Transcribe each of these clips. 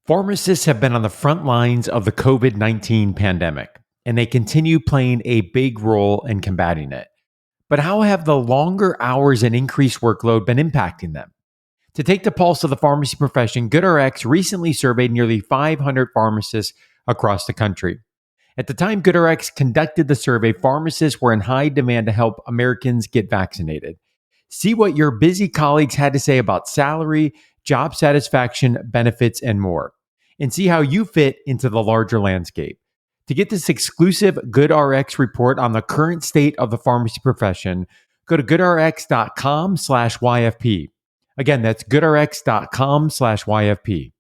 Pharmacists have been on the front lines of the COVID-19 pandemic, and they continue playing a big role in combating it. But how have the longer hours and increased workload been impacting them? To take the pulse of the pharmacy profession, GoodRx recently surveyed nearly 500 pharmacists across the country. At the time GoodRx conducted the survey, pharmacists were in high demand to help Americans get vaccinated. See what your busy colleagues had to say about salary, job satisfaction, benefits, and more, and see how you fit into the larger landscape. To get this exclusive GoodRx report on the current state of the pharmacy profession, go to goodrx.com/YFP. Again, that's goodrx.com/YFP.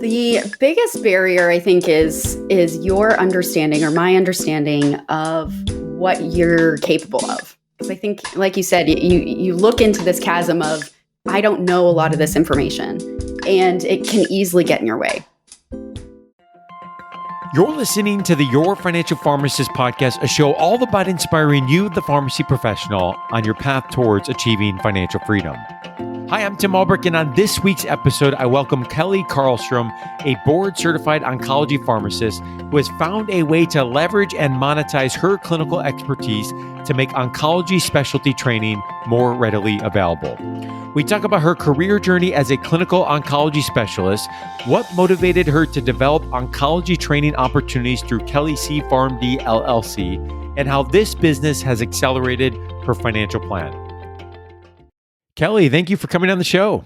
The biggest barrier, I think, is your understanding or my understanding of what you're capable of. Because I think, like you said, you look into this chasm of, I don't know a lot of this information, and it can easily get in your way. You're listening to the Your Financial Pharmacist podcast, a show all about inspiring you, the pharmacy professional, on your path towards achieving financial freedom. Hi, I'm Tim Albrecht, and on this week's episode, I welcome Kelley Carlstrom, a board-certified oncology pharmacist who has found a way to leverage and monetize her clinical expertise to make oncology specialty training more readily available. We talk about her career journey as a clinical oncology specialist, what motivated her to develop oncology training opportunities through Kelley C. PharmD LLC, and how this business has accelerated her financial plan. Kelley, thank you for coming on the show.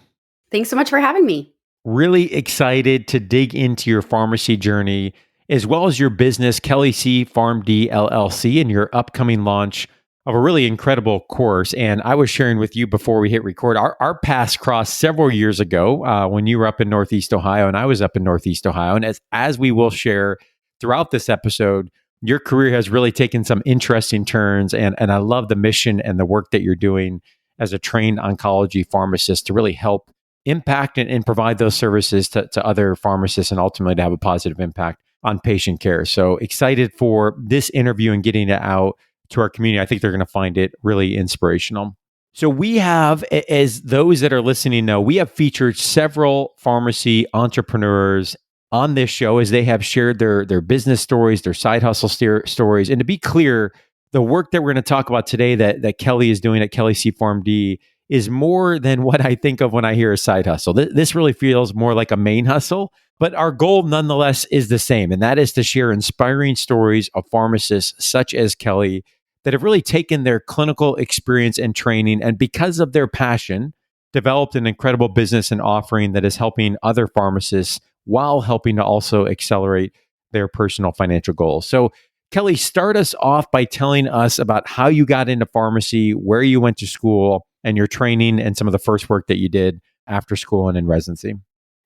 Thanks so much for having me. Really excited to dig into your pharmacy journey, as well as your business, Kelley C. PharmD LLC, and your upcoming launch of a really incredible course. And I was sharing with you before we hit record, our paths crossed several years ago when you were up in Northeast Ohio and I was up in Northeast Ohio. And as we will share throughout this episode, your career has really taken some interesting turns. And I love the mission and the work that you're doing as a trained oncology pharmacist to really help impact and provide those services to other pharmacists and ultimately to have a positive impact on patient care. So excited for this interview and getting it out to our community. I think they're going to find it really inspirational. So we have, as those that are listening know, we have featured several pharmacy entrepreneurs on this show as they have shared their business stories, their side hustle stories. And to be clear, the work that we're going to talk about today that Kelley is doing at Kelley C. PharmD is more than what I think of when I hear a side hustle. This really feels more like a main hustle, but our goal nonetheless is the same, and that is to share inspiring stories of pharmacists such as Kelley that have really taken their clinical experience and training, and because of their passion, developed an incredible business and offering that is helping other pharmacists while helping to also accelerate their personal financial goals. So Kelley, start us off by telling us about how you got into pharmacy, where you went to school, and your training and some of the first work that you did after school and in residency.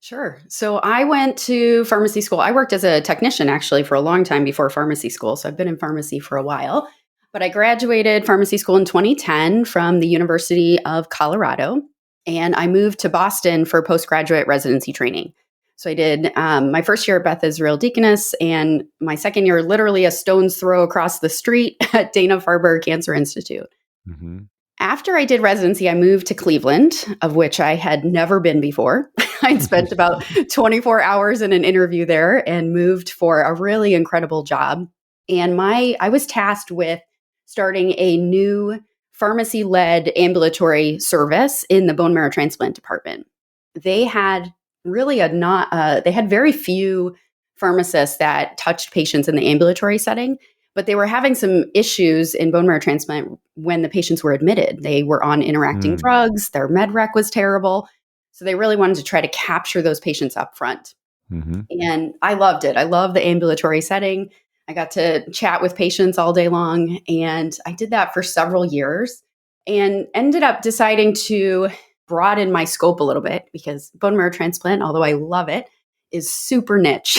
Sure. So I went to pharmacy school. I worked as a technician actually for a long time before pharmacy school. So I've been in pharmacy for a while. But I graduated pharmacy school in 2010 from the University of Colorado, and I moved to Boston for postgraduate residency training. So I did my first year at Beth Israel Deaconess, and my second year literally a stone's throw across the street at Dana-Farber Cancer Institute. Mm-hmm. After I did residency, I moved to Cleveland, of which I had never been before. I'd spent about 24 hours in an interview there and moved for a really incredible job. And I was tasked with starting a new pharmacy-led ambulatory service in the bone marrow transplant department. They had really they had very few pharmacists that touched patients in the ambulatory setting, but they were having some issues in bone marrow transplant when the patients were admitted. They were on interacting drugs, their med rec was terrible. So they really wanted to try to capture those patients up front. Mm-hmm. And I loved it. I love the ambulatory setting. I got to chat with patients all day long, and I did that for several years and ended up deciding to broaden my scope a little bit because bone marrow transplant, although I love it, is super niche,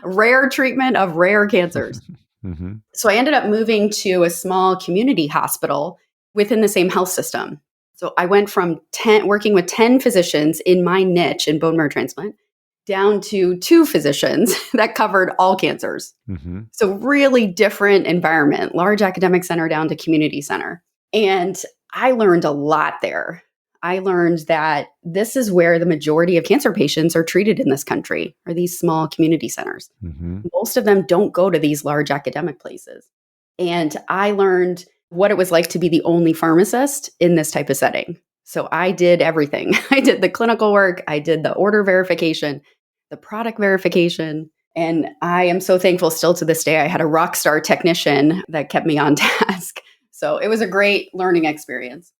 rare treatment of rare cancers. Mm-hmm. So I ended up moving to a small community hospital within the same health system. So I went from working with 10 physicians in my niche in bone marrow transplant down to 2 physicians that covered all cancers. Mm-hmm. So really different environment, large academic center down to community center. And I learned a lot there. I learned that this is where the majority of cancer patients are treated in this country, are these small community centers. Hmm. Most of them don't go to these large academic places. And I learned what it was like to be the only pharmacist in this type of setting. So I did everything. I did the clinical work, I did the order verification, the product verification. And I am so thankful still to this day. I had a rock star technician that kept me on task. So it was a great learning experience.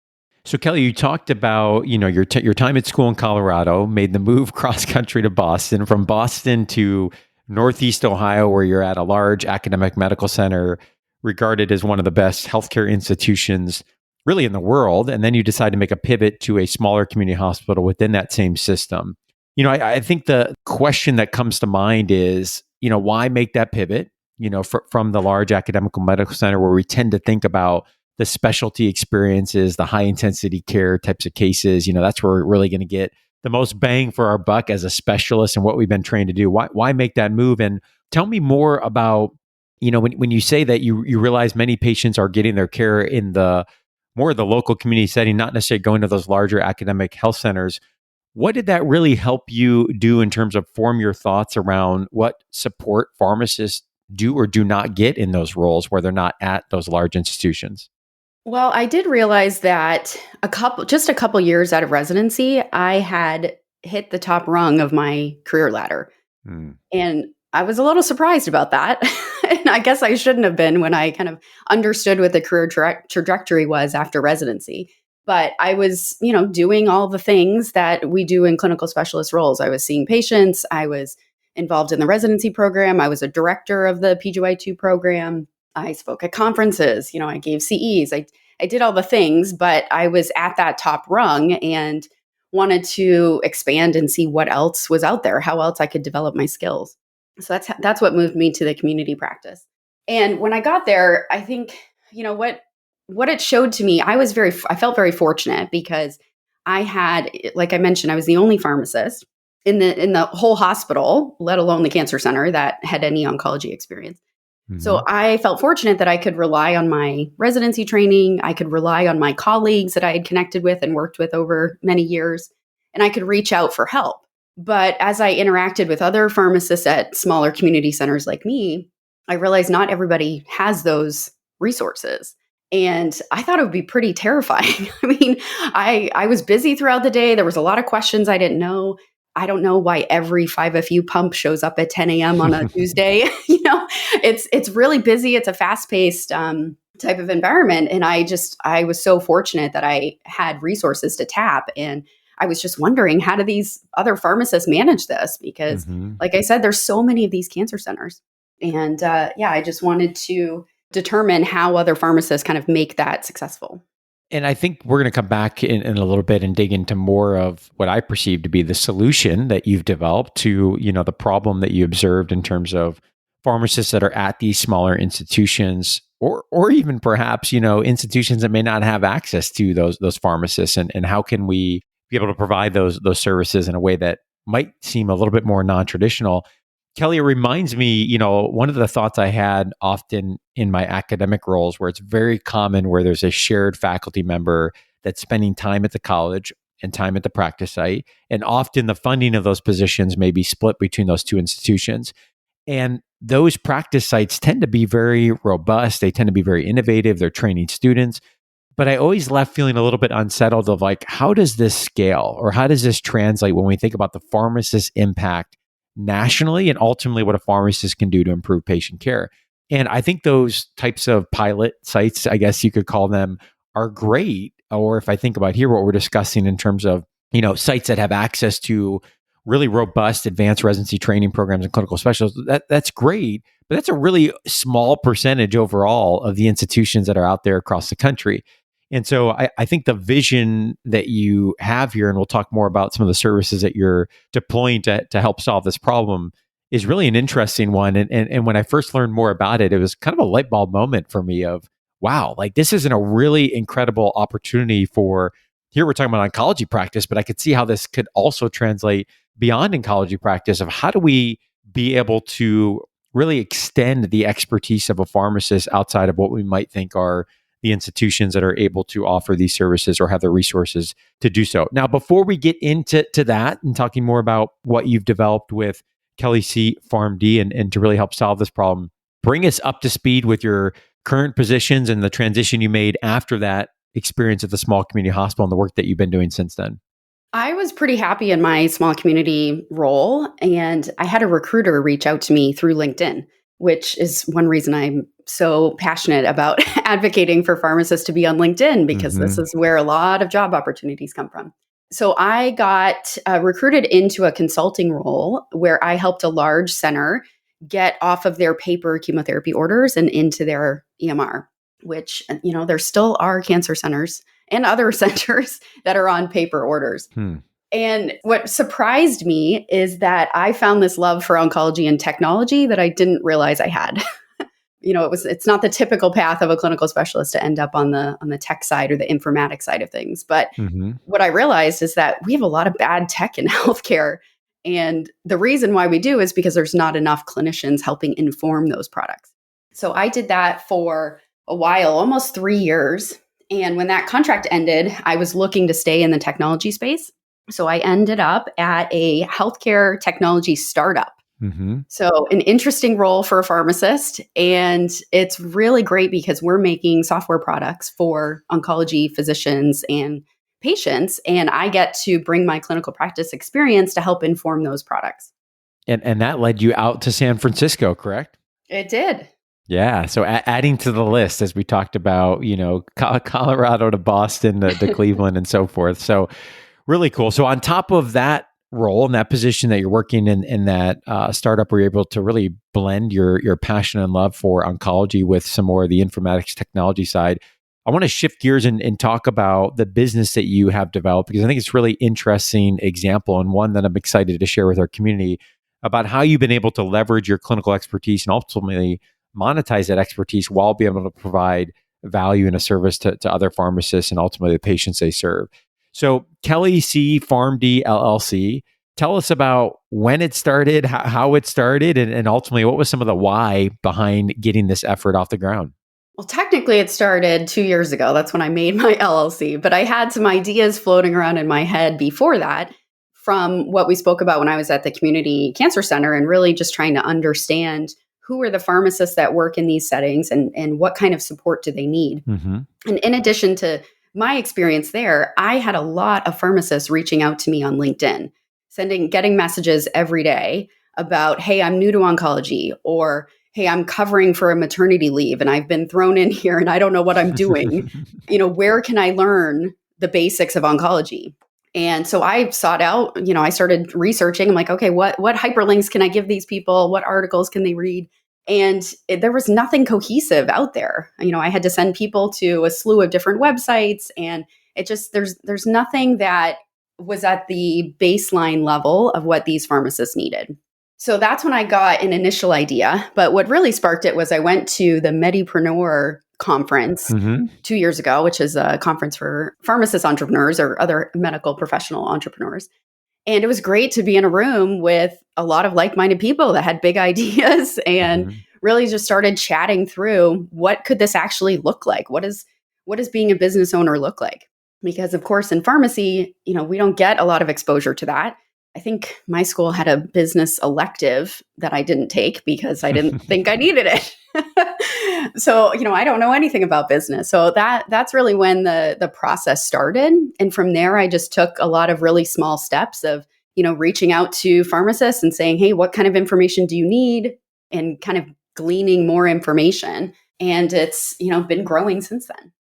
So Kelly, you talked about, your time at school in Colorado, made the move cross country to Boston, from Boston to Northeast Ohio, where you're at a large academic medical center regarded as one of the best healthcare institutions really in the world. And then you decide to make a pivot to a smaller community hospital within that same system. I think the question that comes to mind is, why make that pivot, from the large academic medical center where we tend to think about the specialty experiences, the high intensity care types of cases, that's where we're really going to get the most bang for our buck as a specialist and what we've been trained to do. Why make that move? And tell me more about, when you say that you realize many patients are getting their care in the more of the local community setting, not necessarily going to those larger academic health centers. What did that really help you do in terms of form your thoughts around what support pharmacists do or do not get in those roles where they're not at those large institutions? Well, I did realize that just a couple years out of residency, I had hit the top rung of my career ladder. Mm. And I was a little surprised about that. And I guess I shouldn't have been when I kind of understood what the career trajectory was after residency. But I was, doing all the things that we do in clinical specialist roles. I was seeing patients. I was involved in the residency program. I was a director of the PGY2 program. I spoke at conferences. I gave CEs. I did all the things, but I was at that top rung and wanted to expand and see what else was out there, how else I could develop my skills. So that's what moved me to the community practice. And when I got there, I think, what it showed to me, I felt very fortunate because I had, like I mentioned, I was the only pharmacist in the whole hospital, let alone the cancer center, that had any oncology experience. So I felt fortunate that I could rely on my residency training. I could rely on my colleagues that I had connected with and worked with over many years, and I could reach out for help. But as I interacted with other pharmacists at smaller community centers like me, I realized not everybody has those resources. And I thought it would be pretty terrifying. I mean, I was busy throughout the day. There was a lot of questions I didn't know. I don't know why every 5FU pump shows up at 10 a.m. on a Tuesday. It's really busy. It's a fast-paced type of environment. And I was so fortunate that I had resources to tap. And I was just wondering, how do these other pharmacists manage this? Because like I said, there's so many of these cancer centers. And I just wanted to determine how other pharmacists kind of make that successful. And I think we're going to come back in a little bit and dig into more of what I perceive to be the solution that you've developed to, the problem that you observed in terms of pharmacists that are at these smaller institutions, or even perhaps, institutions that may not have access to those pharmacists, and how can we be able to provide those services in a way that might seem a little bit more non-traditional. Kelly, it reminds me, one of the thoughts I had often in my academic roles where it's very common where there's a shared faculty member that's spending time at the college and time at the practice site. And often the funding of those positions may be split between those two institutions. And those practice sites tend to be very robust. They tend to be very innovative. They're training students. But I always left feeling a little bit unsettled of like, how does this scale, or how does this translate when we think about the pharmacist's impact nationally and ultimately what a pharmacist can do to improve patient care? And I think those types of pilot sites, I guess you could call them, are great. Or if I think about here, what we're discussing in terms of, sites that have access to really robust advanced residency training programs and clinical specialists, that's great. But that's a really small percentage overall of the institutions that are out there across the country. And so I think the vision that you have here, and we'll talk more about some of the services that you're deploying to help solve this problem, is really an interesting one. And when I first learned more about it, it was kind of a light bulb moment for me of, wow, like this isn't a really incredible opportunity for, here we're talking about oncology practice, but I could see how this could also translate beyond oncology practice of how do we be able to really extend the expertise of a pharmacist outside of what we might think are the institutions that are able to offer these services or have the resources to do so. Now, before we get into that and talking more about what you've developed with Kelley C PharmD and to really help solve this problem, bring us up to speed with your current positions and the transition you made after that experience at the small community hospital and the work that you've been doing since then. I was pretty happy in my small community role, and I had a recruiter reach out to me through LinkedIn, which is one reason I'm so passionate about advocating for pharmacists to be on LinkedIn, because this is where a lot of job opportunities come from. So I got recruited into a consulting role where I helped a large center get off of their paper chemotherapy orders and into their EMR, which, there still are cancer centers and other centers that are on paper orders. And what surprised me is that I found this love for oncology and technology that I didn't realize I had. It's not the typical path of a clinical specialist to end up on the tech side or the informatics side of things. But what I realized is that we have a lot of bad tech in healthcare. And the reason why we do is because there's not enough clinicians helping inform those products. So I did that for a while, almost 3 years. And when that contract ended, I was looking to stay in the technology space. So I ended up at a healthcare technology startup. So an interesting role for a pharmacist. And it's really great because we're making software products for oncology physicians and patients. And I get to bring my clinical practice experience to help inform those products. And that led you out to San Francisco, correct? It did. Yeah. So adding to the list, as we talked about, Colorado to Boston to Cleveland and so forth. So really cool. So on top of that role and that position that you're working in that startup, where you're able to really blend your passion and love for oncology with some more of the informatics technology side, I want to shift gears and talk about the business that you have developed, because I think it's a really interesting example and one that I'm excited to share with our community about how you've been able to leverage your clinical expertise and ultimately monetize that expertise while being able to provide value and a service to other pharmacists and ultimately the patients they serve. So Kelley C PharmD LLC, tell us about when it started, how it started, and ultimately what was some of the why behind getting this effort off the ground? Well, technically it started 2 years ago. That's when I made my LLC, but I had some ideas floating around in my head before that from what we spoke about when I was at the community cancer center, and really just trying to understand who are the pharmacists that work in these settings and what kind of support do they need. And in addition to my experience there, I had a lot of pharmacists reaching out to me on LinkedIn, getting messages every day about, hey, I'm new to oncology, or hey, I'm covering for a maternity leave and I've been thrown in here and I don't know what I'm doing. Where can I learn the basics of oncology? And so I sought out, I started researching. I'm like, okay, what hyperlinks can I give these people? What articles can they read? And there was nothing cohesive out there. I had to send people to a slew of different websites, and it just, there's nothing that was at the baseline level of what these pharmacists needed. So that's when I got an initial idea. But what really sparked it was I went to the Medipreneur conference 2 years ago, which is a conference for pharmacist entrepreneurs or other medical professional entrepreneurs. And it was great to be in a room with a lot of like-minded people that had big ideas and really just started chatting through what could this actually look like? What does being a business owner look like? Because of course in pharmacy, we don't get a lot of exposure to that. I think my school had a business elective that I didn't take because I didn't think I needed it. So, I don't know anything about business. So that's really when the process started. And from there, I just took a lot of really small steps of, reaching out to pharmacists and saying, hey, what kind of information do you need? And kind of gleaning more information. And it's, been growing since then.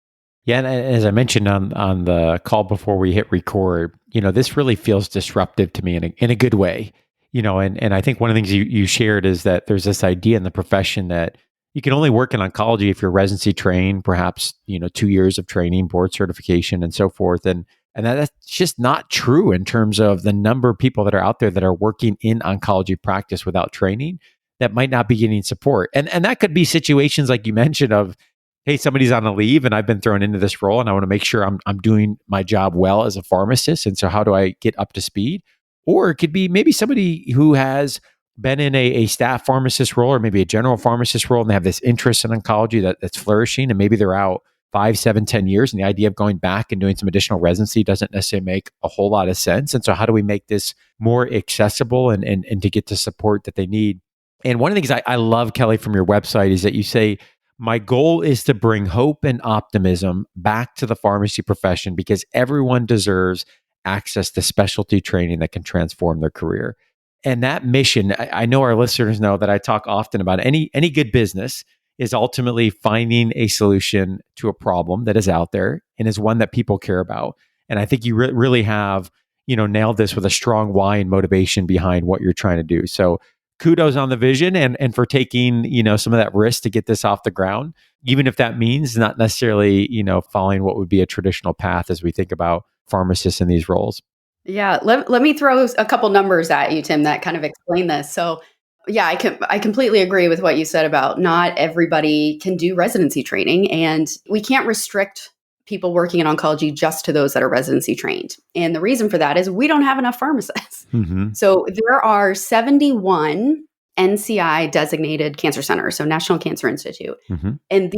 Yeah, and as I mentioned on the call before we hit record, this really feels disruptive to me in a good way. And I think one of the things you shared is that there's this idea in the profession that you can only work in oncology if you're residency trained, perhaps 2 years of training, board certification, and so forth. And that's just not true in terms of the number of people that are out there that are working in oncology practice without training that might not be getting support. And that could be situations like you mentioned of, hey, somebody's on a leave and I've been thrown into this role and I want to make sure I'm doing my job well as a pharmacist. And so how do I get up to speed? Or it could be maybe somebody who has been in a staff pharmacist role or maybe a general pharmacist role and they have this interest in oncology that's flourishing, and maybe they're out 5, 7, 10 years. And the idea of going back and doing some additional residency doesn't necessarily make a whole lot of sense. And so how do we make this more accessible and to get the support that they need? And one of the things I love, Kelley, from your website is that you say, my goal is to bring hope and optimism back to the pharmacy profession because everyone deserves access to specialty training that can transform their career. And that mission, I know our listeners know that I talk often about any good business is ultimately finding a solution to a problem that is out there and is one that people care about. And I think you really have, nailed this with a strong why and motivation behind what you're trying to do. So kudos on the vision and for taking, some of that risk to get this off the ground, even if that means not necessarily, following what would be a traditional path as we think about pharmacists in these roles. Yeah, let me throw a couple numbers at you, Tim, that kind of explain this. So, yeah, I completely agree with what you said about not everybody can do residency training, and we can't restrict people working in oncology just to those that are residency trained. And the reason for that is we don't have enough pharmacists. Mm-hmm. So there are 71 NCI designated cancer centers, so National Cancer Institute. Mm-hmm. And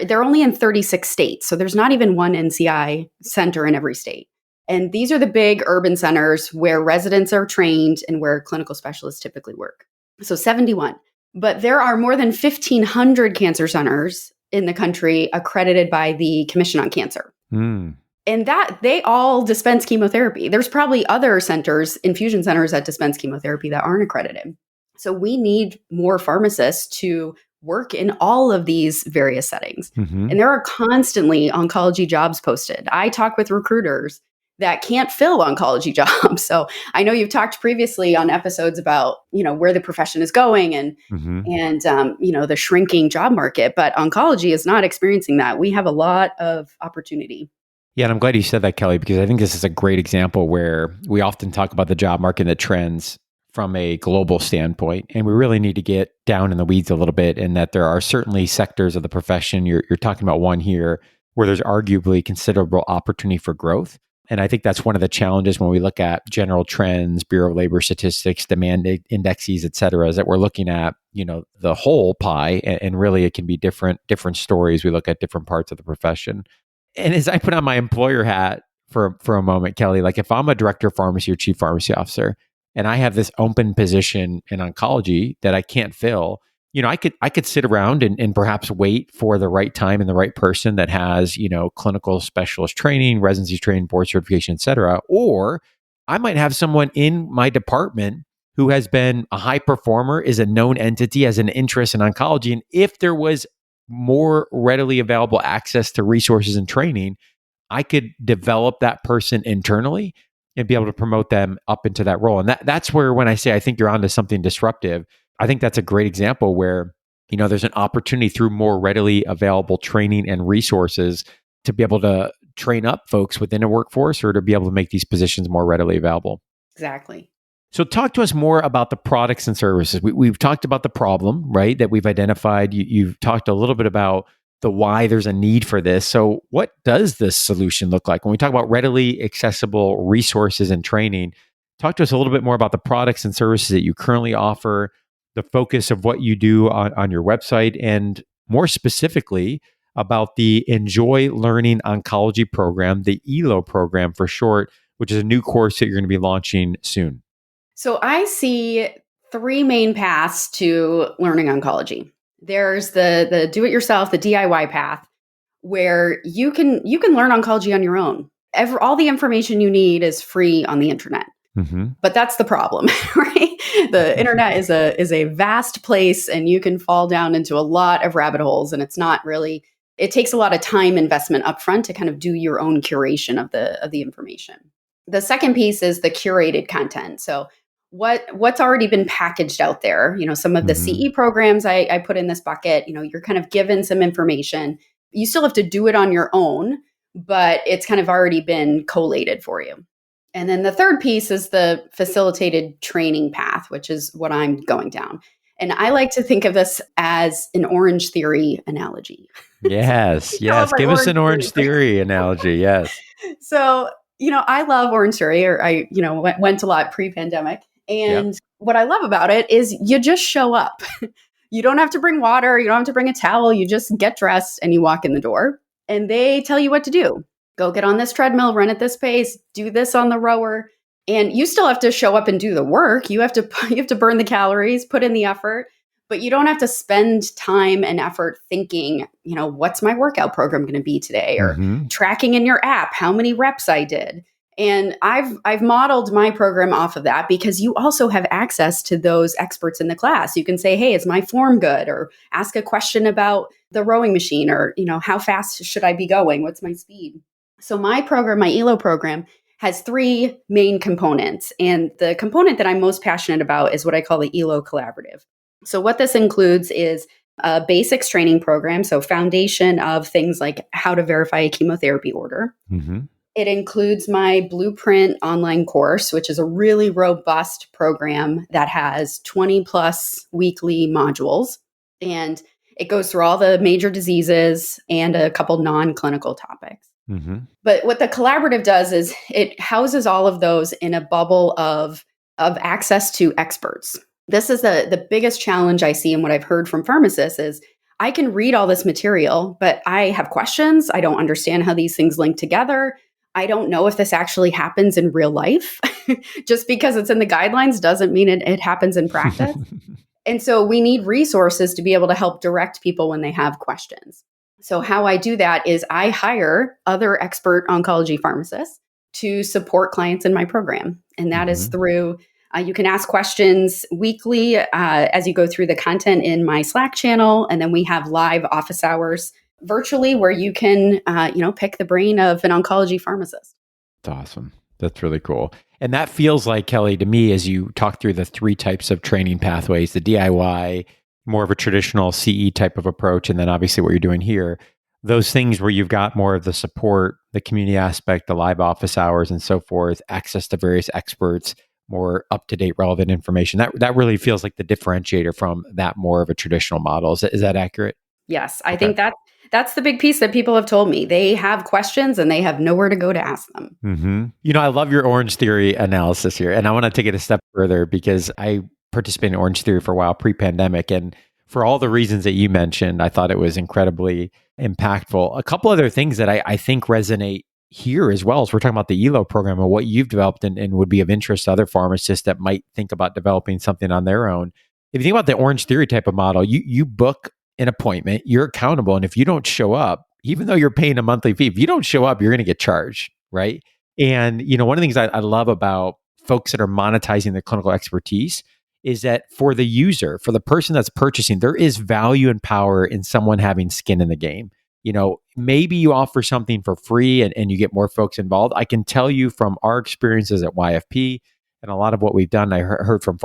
they're only in 36 states. So there's not even one NCI center in every state. And these are the big urban centers where residents are trained and where clinical specialists typically work. So 71. But there are more than 1,500 cancer centers in the country accredited by the Commission on Cancer. Mm. And that they all dispense chemotherapy. There's probably other centers, infusion centers that dispense chemotherapy that aren't accredited. So we need more pharmacists to work in all of these various settings. Mm-hmm. And there are constantly oncology jobs posted. I talk with recruiters that can't fill oncology jobs. So I know you've talked previously on episodes about, where the profession is going and the shrinking job market, but oncology is not experiencing that. We have a lot of opportunity. Yeah, and I'm glad you said that, Kelley, because I think this is a great example where we often talk about the job market and the trends from a global standpoint, and we really need to get down in the weeds a little bit in that there are certainly sectors of the profession, you're talking about one here, where there's arguably considerable opportunity for growth. And I think that's one of the challenges when we look at general trends, Bureau of Labor Statistics, demand indexes, et cetera, is that we're looking at, the whole pie, and really it can be different stories. We look at different parts of the profession. And as I put on my employer hat for a moment, Kelley, like if I'm a director of pharmacy or chief pharmacy officer, and I have this open position in oncology that I can't fill, I could sit around and perhaps wait for the right time and the right person that has, clinical specialist training, residency training, board certification, et cetera. Or I might have someone in my department who has been a high performer, is a known entity, has an interest in oncology. And if there was more readily available access to resources and training, I could develop that person internally and be able to promote them up into that role. And that's where, when I say I think you're onto something disruptive, I think that's a great example where, there's an opportunity through more readily available training and resources to be able to train up folks within a workforce or to be able to make these positions more readily available. Exactly. So talk to us more about the products and services. We've talked about the problem, right, that we've identified. You've talked a little bit about the why there's a need for this. So what does this solution look like? When we talk about readily accessible resources and training, talk to us a little bit more about the products and services that you currently offer, the focus of what you do on your website, and more specifically about the Enjoy Learning Oncology program, the ELO program for short, which is a new course that you're going to be launching soon. So I see three main paths to learning oncology. There's the do-it-yourself, the DIY path, where you can learn oncology on your own. All the information you need is free on the internet. Mm-hmm. But that's the problem, right? The internet is a vast place, and you can fall down into a lot of rabbit holes, and it takes a lot of time investment upfront to kind of do your own curation of the information. The second piece is the curated content. So what's already been packaged out there, some of the CE programs I put in this bucket, you're kind of given some information. You still have to do it on your own, but it's kind of already been collated for you. And then the third piece is the facilitated training path, which is what I'm going down. And I like to think of this as an Orange Theory analogy. Yes, yes. Give us an Orange Theory analogy. Yes. So, I love Orange Theory, or I, went a lot pre-pandemic. And what I love about it is you just show up. You don't have to bring water. You don't have to bring a towel. You just get dressed and you walk in the door. and they tell you what to do. Go get on this treadmill, run at this pace, do this on the rower. And you still have to show up and do the work. You have to you have to burn the calories, put in the effort, but you don't have to spend time and effort thinking, what's my workout program going to be today, or Mm-hmm. tracking in your app how many reps I did. And I've modeled my program off of that, because you also have access to those experts in the class. You can say, "Hey, is my form good?" or ask a question about the rowing machine, or how fast should I be going? What's my speed? So my program, my ELO program, has three main components. And the component that I'm most passionate about is what I call the ELO Collaborative. So what this includes is a basics training program, so foundation of things like how to verify a chemotherapy order. Mm-hmm. It includes my Blueprint online course, which is a really robust program that has 20 plus weekly modules. And it goes through all the major diseases and a couple non-clinical topics. Mm-hmm. But what the collaborative does is it houses all of those in a bubble of access to experts. This is the biggest challenge I see, and what I've heard from pharmacists is, I can read all this material, but I have questions. I don't understand how these things link together. I don't know if this actually happens in real life. Just because it's in the guidelines doesn't mean it happens in practice. And so we need resources to be able to help direct people when they have questions. So how I do that is I hire other expert oncology pharmacists to support clients in my program. And that is Mm-hmm. through, you can ask questions weekly as you go through the content in my Slack channel. And then we have live office hours virtually where you can, pick the brain of an oncology pharmacist. That's awesome. That's really cool. And that feels like, Kelley, to me, as you talk through the three types of training pathways, the DIY, more of a traditional CE type of approach, and then obviously what you're doing here, those things where you've got more of the support, the community aspect, the live office hours and so forth, access to various experts, more up-to-date relevant information. That really feels like the differentiator from that more of a traditional model. Is that accurate? Yes, I Okay. think that's the big piece that people have told me. They have questions and they have nowhere to go to ask them. Mm-hmm. I love your Orange Theory analysis here. And I want to take it a step further because I participated in Orange Theory for a while pre-pandemic. And for all the reasons that you mentioned, I thought it was incredibly impactful. A couple other things that I think resonate here as well as we're talking about the ELO program and what you've developed and would be of interest to other pharmacists that might think about developing something on their own. If you think about the Orange Theory type of model, you book an appointment, you're accountable. And if you don't show up, even though you're paying a monthly fee, if you don't show up, you're going to get charged, right? And, one of the things I love about folks that are monetizing their clinical expertise is that for the user, for the person that's purchasing, there is value and power in someone having skin in the game. Maybe you offer something for free and you get more folks involved. I can tell you from our experiences at YFP and a lot of what we've done, I heard from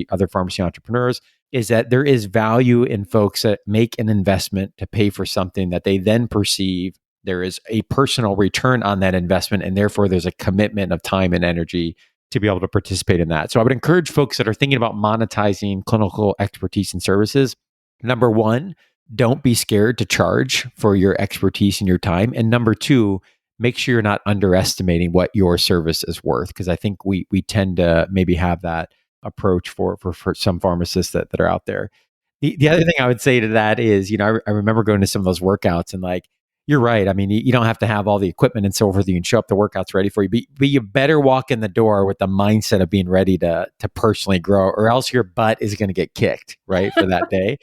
other pharmacy entrepreneurs, is that there is value in folks that make an investment to pay for something that they then perceive there is a personal return on that investment, and therefore there's a commitment of time and energy to be able to participate in that. So I would encourage folks that are thinking about monetizing clinical expertise and services. Number one, don't be scared to charge for your expertise and your time. And number two, make sure you're not underestimating what your service is worth, because I think we tend to maybe have that approach for some pharmacists that are out there. The other thing I would say to that is, I remember going to some of those workouts and like, you're right. I mean, you don't have to have all the equipment and so forth. You can show up, the workout's ready for you, but you better walk in the door with the mindset of being ready to personally grow, or else your butt is going to get kicked, right, for that day.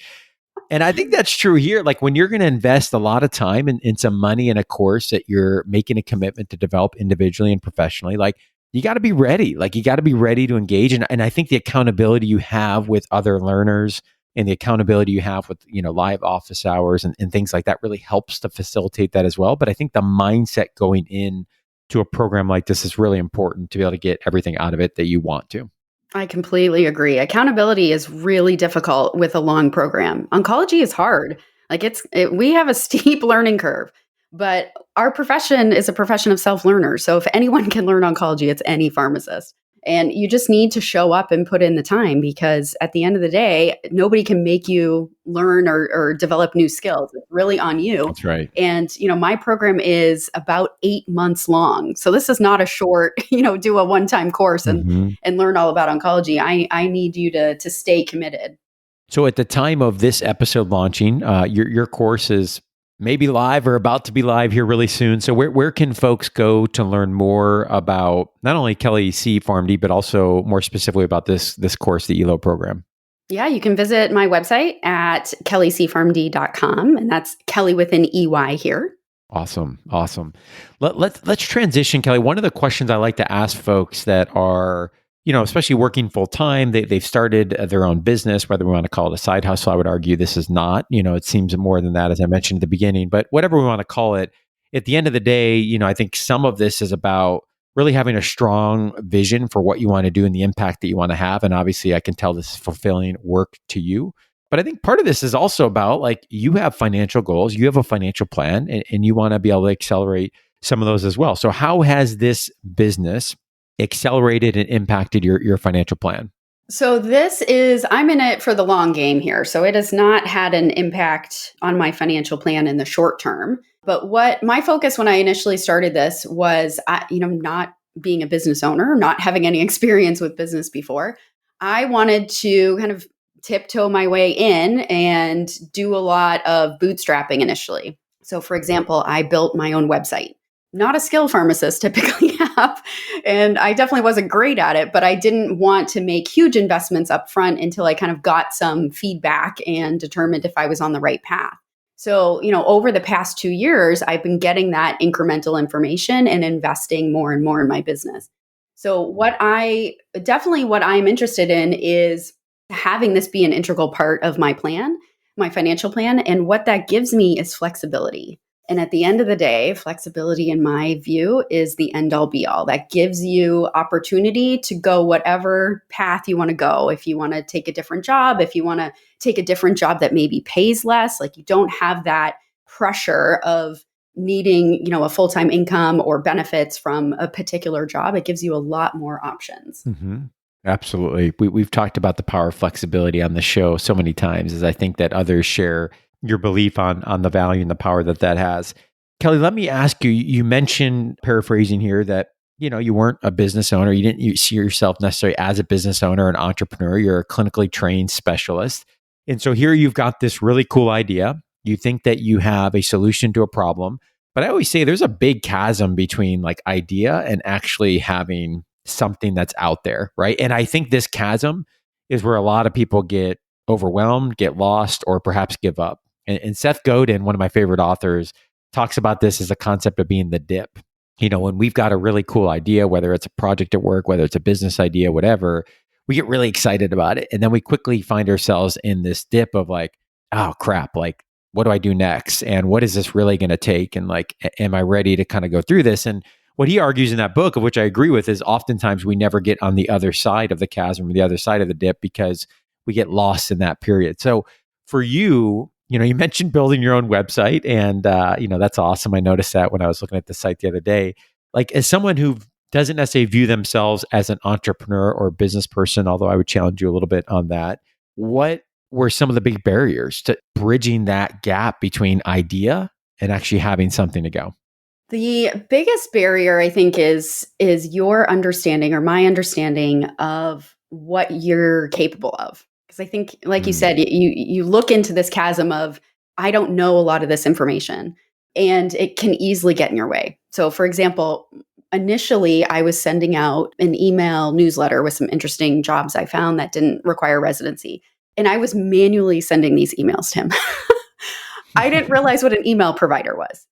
And I think that's true here. Like when you're going to invest a lot of time in some money in a course that you're making a commitment to develop individually and professionally, like you got to be ready. Like you got to be ready to engage. And I think the accountability you have with other learners and the accountability you have with, live office hours and things like that really helps to facilitate that as well. But I think the mindset going in to a program like this is really important to be able to get everything out of it that you want to. I completely agree. Accountability is really difficult with a long program. Oncology is hard. Like we have a steep learning curve, but our profession is a profession of self-learners. So if anyone can learn oncology, it's any pharmacist. And you just need to show up and put in the time, because at the end of the day, nobody can make you learn or develop new skills. It's really on you. That's right. And, my program is about 8 months long. So this is not a short, do a one-time course and learn all about oncology. I need you to stay committed. So at the time of this episode launching, your course is maybe live or about to be live here really soon. So where can folks go to learn more about not only Kelley C PharmD, but also more specifically about this course, the ELO program? Yeah, you can visit my website at kelleycfarmd.com, and that's Kelley with an EY here. Awesome. Let's transition, Kelley. One of the questions I like to ask folks that are, especially working full time, they've started their own business, whether we want to call it a side hustle. I would argue this is not. It seems more than that, as I mentioned at the beginning. But whatever we want to call it, at the end of the day, I think some of this is about really having a strong vision for what you want to do and the impact that you want to have. And obviously, I can tell this is fulfilling work to you. But I think part of this is also about like you have financial goals, you have a financial plan, and you want to be able to accelerate some of those as well. So how has this business accelerated and impacted your financial plan? So I'm in it for the long game here. So it has not had an impact on my financial plan in the short term. But what my focus when I initially started this was, not being a business owner, not having any experience with business before. I wanted to kind of tiptoe my way in and do a lot of bootstrapping initially. So, for example, I built my own website. Not a skill pharmacist typically have, and I definitely wasn't great at it, but I didn't want to make huge investments up front until I kind of got some feedback and determined if I was on the right path. So, over the past 2 years, I've been getting that incremental information and investing more and more in my business. So what I'm interested in is having this be an integral part of my plan, my financial plan. And what that gives me is flexibility. And at the end of the day, flexibility, in my view, is the end all be all. That gives you opportunity to go whatever path you want to go. If you want to take a different job, if you want to take a different job that maybe pays less, like you don't have that pressure of needing, a full-time income or benefits from a particular job. It gives you a lot more options. Mm-hmm. Absolutely. We've talked about the power of flexibility on the show so many times, as I think that others share your belief on the value and the power that has. Kelley, let me ask you, you mentioned, paraphrasing here, that you weren't a business owner. You see yourself necessarily as a business owner, an entrepreneur. You're a clinically trained specialist. And so here you've got this really cool idea. You think that you have a solution to a problem. But I always say there's a big chasm between like idea and actually having something that's out there, right? And I think this chasm is where a lot of people get overwhelmed, get lost, or perhaps give up. And Seth Godin, one of my favorite authors, talks about this as a concept of being the dip. When we've got a really cool idea, whether it's a project at work, whether it's a business idea, whatever, we get really excited about it. And then we quickly find ourselves in this dip of like, oh crap, like, what do I do next? And what is this really going to take? And like, am I ready to kind of go through this? And what he argues in that book, of which I agree with, is oftentimes we never get on the other side of the chasm or the other side of the dip because we get lost in that period. So for you, you mentioned building your own website, and that's awesome. I noticed that when I was looking at the site the other day. Like, as someone who doesn't necessarily view themselves as an entrepreneur or business person, although I would challenge you a little bit on that, what were some of the big barriers to bridging that gap between idea and actually having something to go? The biggest barrier, I think, is your understanding or my understanding of what you're capable of. Because I think, like you said, you look into this chasm of, I don't know a lot of this information, and it can easily get in your way. So, for example, initially I was sending out an email newsletter with some interesting jobs I found that didn't require residency. And I was manually sending these emails to him. I didn't realize what an email provider was.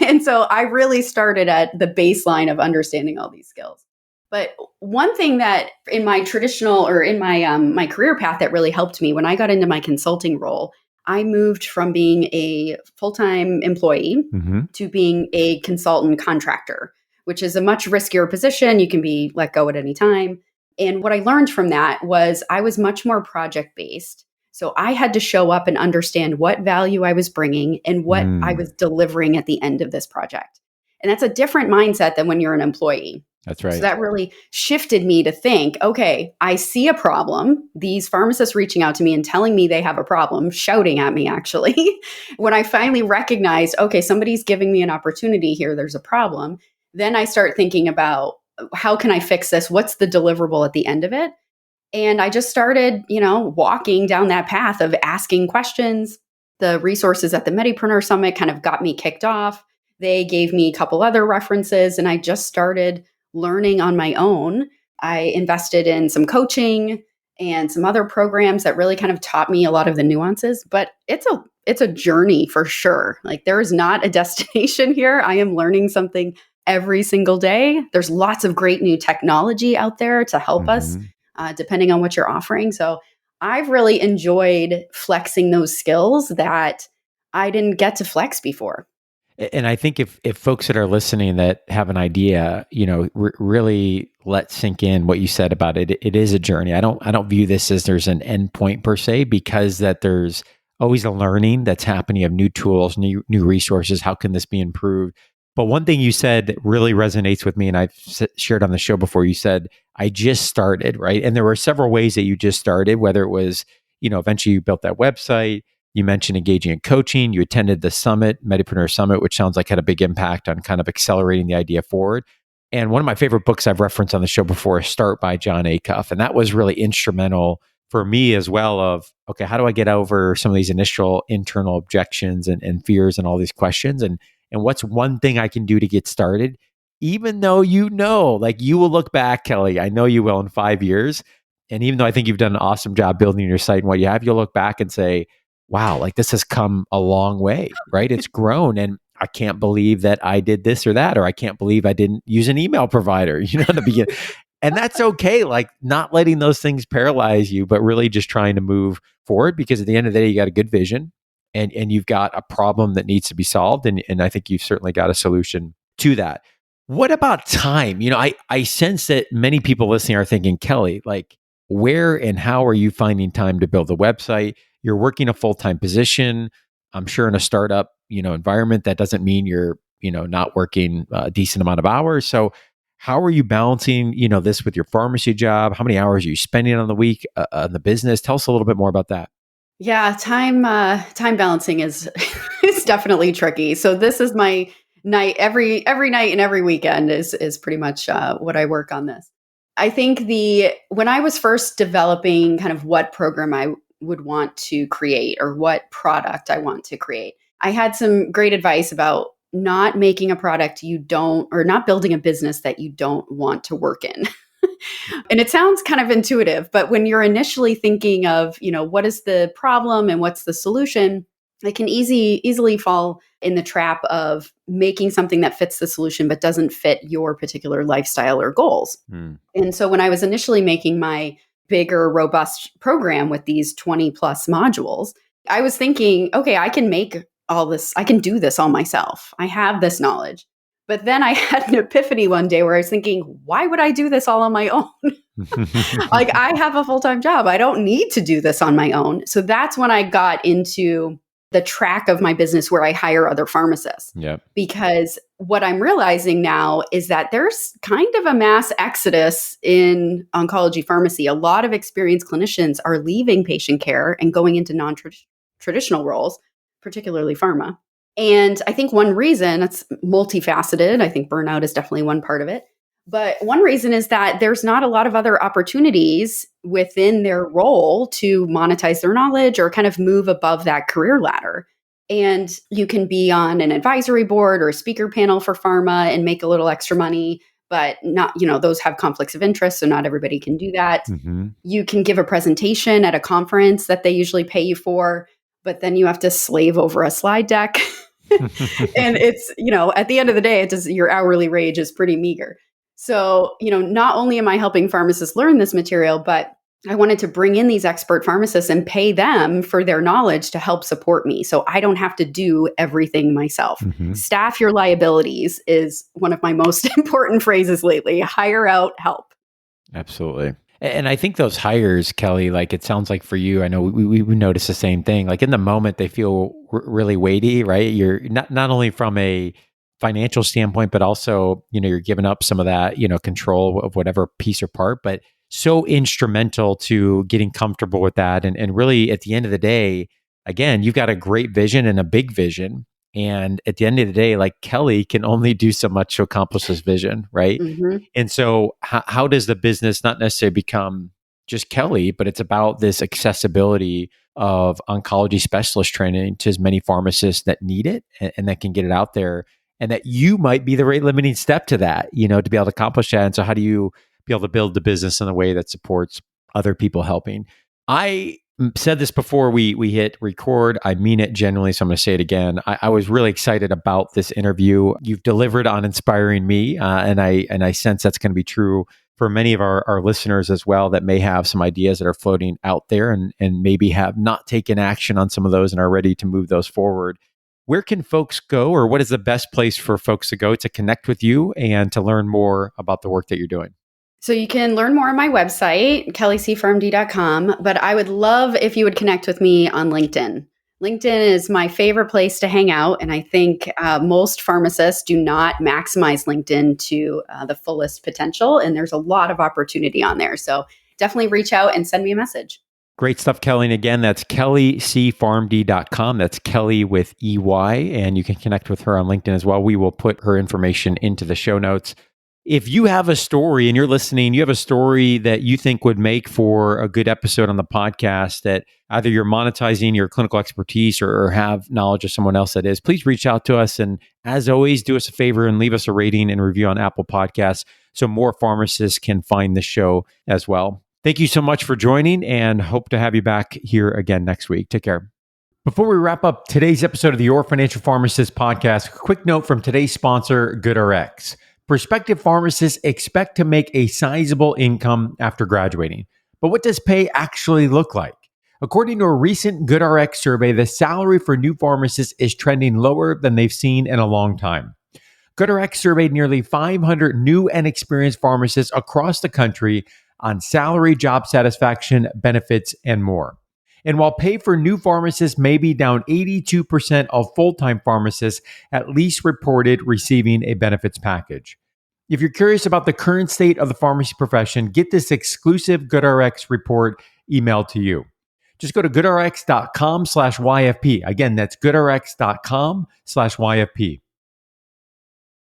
And so I really started at the baseline of understanding all these skills. But one thing that in my traditional or in my career path that really helped me when I got into my consulting role, I moved from being a full-time employee to being a consultant contractor, which is a much riskier position. You can be let go at any time. And what I learned from that was I was much more project-based. So I had to show up and understand what value I was bringing and what I was delivering at the end of this project. And that's a different mindset than when you're an employee. That's right. So that really shifted me to think, okay, I see a problem. These pharmacists reaching out to me and telling me they have a problem, shouting at me actually. When I finally recognized, okay, somebody's giving me an opportunity here, there's a problem. Then I start thinking about, how can I fix this? What's the deliverable at the end of it? And I just started, walking down that path of asking questions, The resources at the Medipreneur Summit kind of got me kicked off. They gave me a couple other references, and I just started learning on my own. I invested in some coaching and some other programs that really kind of taught me a lot of the nuances, but it's a journey for sure. Like, there is not a destination here. I am learning something every single day. There's lots of great new technology out there to help us, Mhm. depending on what you're offering. So I've really enjoyed flexing those skills that I didn't get to flex before. And I think if folks that are listening that have an idea, really let sink in what you said about it. It is a journey. I don't view this as there's an end point per se, because that there's always a learning that's happening of new tools, new resources. How can this be improved? But one thing you said that really resonates with me, and I've shared on the show before. You said I just started, right? And there were several ways that you just started. Whether it was, eventually you built that website. You mentioned engaging in coaching. You attended the summit, Medipreneur Summit, which sounds like had a big impact on kind of accelerating the idea forward. And one of my favorite books I've referenced on the show before is Start by John Acuff. And that was really instrumental for me as well of, okay, how do I get over some of these initial internal objections and fears and all these questions? And what's one thing I can do to get started? Even though like you will look back, Kelley, I know you will in 5 years. And even though I think you've done an awesome job building your site and what you have, you'll look back and say, wow, like this has come a long way, right? It's grown. And I can't believe that I did this or that, or I can't believe I didn't use an email provider, in the beginning. And that's okay. Like, not letting those things paralyze you, but really just trying to move forward, because at the end of the day, you got a good vision and you've got a problem that needs to be solved. And I think you've certainly got a solution to that. What about time? I sense that many people listening are thinking, Kelley, like, where and how are you finding time to build a website? You're working a full-time position. I'm sure in a startup, environment, that doesn't mean you're, not working a decent amount of hours. So how are you balancing, this with your pharmacy job? How many hours are you spending on the week on the business? Tell us a little bit more about that. Yeah, time balancing is is definitely tricky. So this is my night every night and every weekend is pretty much what I work on this. I think the when I was first developing kind of what program I would want to create or what product I want to create, I had some great advice about not making a product you don't, or not building a business that you don't want to work in. And it sounds kind of intuitive, but when you're initially thinking of, what is the problem and what's the solution, it can easily fall in the trap of making something that fits the solution but doesn't fit your particular lifestyle or goals. Hmm. And so when I was initially making my bigger, robust program with these 20 plus modules, I was thinking, okay, I can make all this, I can do this all myself. I have this knowledge. But then I had an epiphany one day where I was thinking, why would I do this all on my own? Like, I have a full time job. I don't need to do this on my own. So that's when I got into the track of my business where I hire other pharmacists. Yep. Because what I'm realizing now is that there's kind of a mass exodus in oncology pharmacy. A lot of experienced clinicians are leaving patient care and going into non traditional roles, particularly pharma. And I think one reason, it's multifaceted. I think burnout is definitely one part of it. But one reason is that there's not a lot of other opportunities within their role to monetize their knowledge or kind of move above that career ladder. And you can be on an advisory board or a speaker panel for pharma and make a little extra money, but not, those have conflicts of interest. So not everybody can do that. Mm-hmm. You can give a presentation at a conference that they usually pay you for, but then you have to slave over a slide deck. And it's, at the end of the day, your hourly wage is pretty meager. So, not only am I helping pharmacists learn this material, but I wanted to bring in these expert pharmacists and pay them for their knowledge to help support me. So I don't have to do everything myself. Mm-hmm. Staff your liabilities is one of my most important phrases lately. Hire out help. Absolutely. And I think those hires, Kelley, like it sounds like for you, I know we notice the same thing. Like in the moment, they feel really weighty, right? You're not only from a financial standpoint, but also, you're giving up some of that, control of whatever piece or part, but so instrumental to getting comfortable with that. And really at the end of the day, again, you've got a great vision and a big vision. And at the end of the day, like Kelley can only do so much to accomplish this vision, right? Mm-hmm. And so how does the business not necessarily become just Kelley, but it's about this accessibility of oncology specialist training to as many pharmacists that need it and that can get it out there. And that you might be the rate limiting step to that, to be able to accomplish that. And so, how do you be able to build the business in a way that supports other people helping? I said this before we hit record. I mean it genuinely, so I'm going to say it again. I was really excited about this interview. You've delivered on inspiring me, and I sense that's going to be true for many of our listeners as well that may have some ideas that are floating out there and maybe have not taken action on some of those and are ready to move those forward. Where can folks go, or what is the best place for folks to go to connect with you and to learn more about the work that you're doing? So you can learn more on my website, kelleysfarmd.com, but I would love if you would connect with me on LinkedIn. LinkedIn is my favorite place to hang out, and I think most pharmacists do not maximize LinkedIn to the fullest potential, and there's a lot of opportunity on there. So definitely reach out and send me a message. Great stuff, Kelley. And again, that's KelleyCfarmD.com. That's Kelley with EY, and you can connect with her on LinkedIn as well. We will put her information into the show notes. If you have a story and you're listening, you have a story that you think would make for a good episode on the podcast that either you're monetizing your clinical expertise or have knowledge of someone else that is, please reach out to us. And as always, do us a favor and leave us a rating and review on Apple Podcasts so more pharmacists can find the show as well. Thank you so much for joining and hope to have you back here again next week. Take care. Before we wrap up today's episode of the Your Financial Pharmacist podcast, a quick note from today's sponsor, GoodRx. Prospective pharmacists expect to make a sizable income after graduating. But what does pay actually look like? According to a recent GoodRx survey, the salary for new pharmacists is trending lower than they've seen in a long time. GoodRx surveyed nearly 500 new and experienced pharmacists across the country on salary, job satisfaction, benefits, and more. And while pay for new pharmacists may be down, 82% of full-time pharmacists at least reported receiving a benefits package. If you're curious about the current state of the pharmacy profession, get this exclusive GoodRx report emailed to you. Just go to goodrx.com/YFP. Again, that's goodrx.com/YFP.